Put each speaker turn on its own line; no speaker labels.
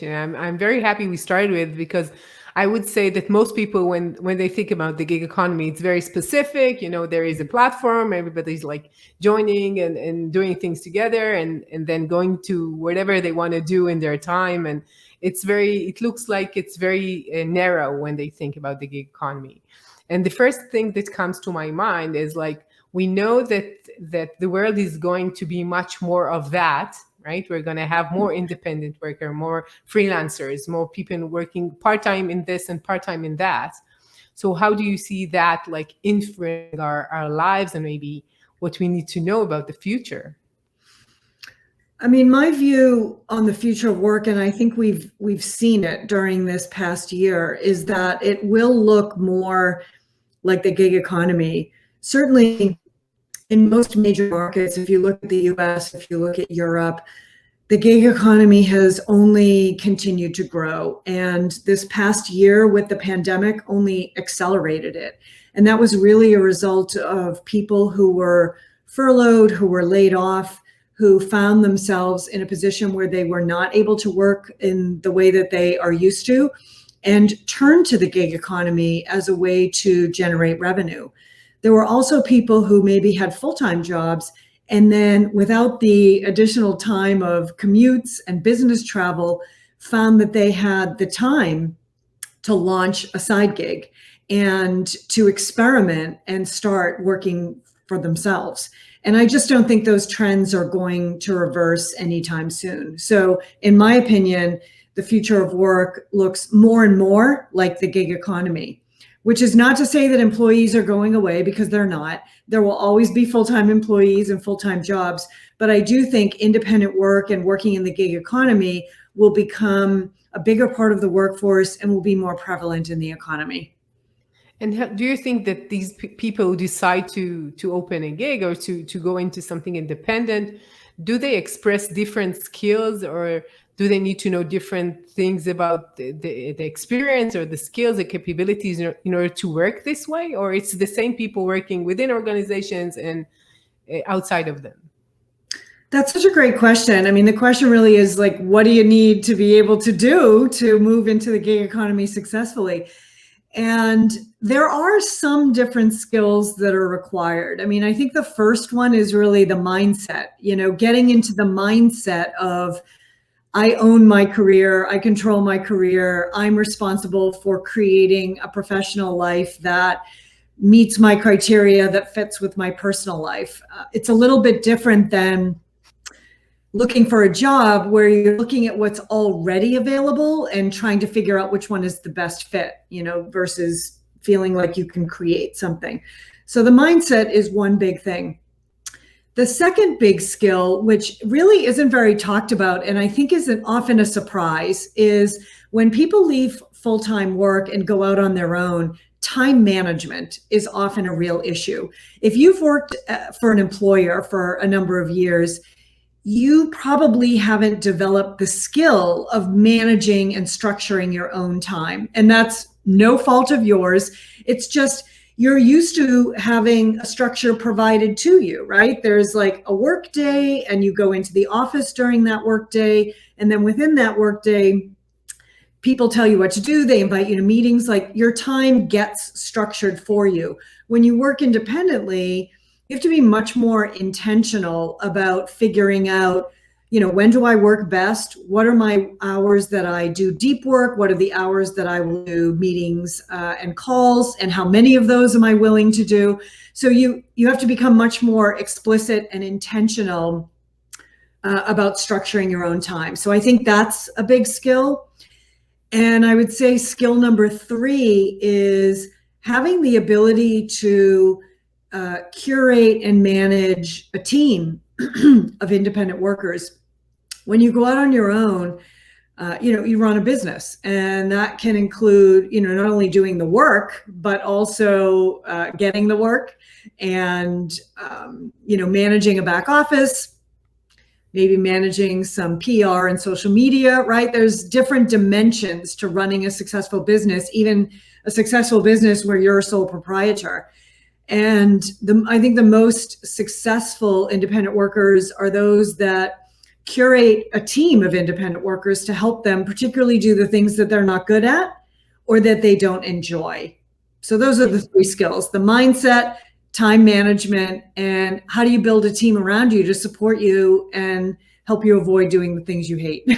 I'm very happy we started with, because I would say that most people, when they think about the gig economy, it's very specific. There is a platform, everybody's like joining and doing things together, and then going to whatever they want to do in their time. And it looks like it's very narrow when they think about the gig economy. And the first thing that comes to my mind is like, we know that the world is going to be much more of that, right? We're going to have more independent worker, more freelancers, more people working part-time in this and part-time in that. So how do you see that like influencing our lives, and maybe what we need to know about the future?
I mean, my view on the future of work, and I think we've seen it during this past year, is that it will look more like the gig economy. Certainly in most major markets, if you look at the US, if you look at Europe, the gig economy has only continued to grow. And this past year with the pandemic only accelerated it. And that was really a result of people who were furloughed, who were laid off, who found themselves in a position where they were not able to work in the way that they are used to, and turned to the gig economy as a way to generate revenue. There were also people who maybe had full-time jobs, and then without the additional time of commutes and business travel, found that they had the time to launch a side gig and to experiment and start working for themselves. And I just don't think those trends are going to reverse anytime soon. So in my opinion, the future of work looks more and more like the gig economy, which is not to say that employees are going away, because they're not. There will always be full-time employees and full-time jobs. But I do think independent work and working in the gig economy will become a bigger part of the workforce and will be more prevalent in the economy.
And do you think that these people who decide to open a gig, or to go into something independent, do they express different skills, or do they need to know different things about the experience or the skills, the capabilities in order to work this way? Or it's the same people working within organizations and outside of them?
That's such a great question. I mean, the question really is like, what do you need to be able to do to move into the gig economy successfully? And there are some different skills that are required. I mean, I think the first one is really the mindset, getting into the mindset of, I own my career, I control my career, I'm responsible for creating a professional life that meets my criteria, that fits with my personal life. It's a little bit different than looking for a job where you're looking at what's already available and trying to figure out which one is the best fit, versus feeling like you can create something. So the mindset is one big thing. The second big skill, which really isn't very talked about, and I think isn't often a surprise, is when people leave full-time work and go out on their own, time management is often a real issue. If you've worked for an employer for a number of years, you probably haven't developed the skill of managing and structuring your own time. And that's no fault of yours. It's just you're used to having a structure provided to you, right? There's like a work day, and you go into the office during that work day. And then within that work day, people tell you what to do. They invite you to meetings. Like, your time gets structured for you. When you work independently, you have to be much more intentional about figuring out, when do I work best? What are my hours that I do deep work? What are the hours that I will do meetings and calls? And how many of those am I willing to do? So you have to become much more explicit and intentional about structuring your own time. So I think that's a big skill. And I would say skill number 3 is having the ability to curate and manage a team of independent workers. When you go out on your own, you run a business, and that can include, not only doing the work, but also getting the work, and, managing a back office, maybe managing some PR and social media, right? There's different dimensions to running a successful business, even a successful business where you're a sole proprietor. And I think the most successful independent workers are those that curate a team of independent workers to help them particularly do the things that they're not good at or that they don't enjoy. So those are the three skills: the mindset, time management, and how do you build a team around you to support you and help you avoid doing the things you hate.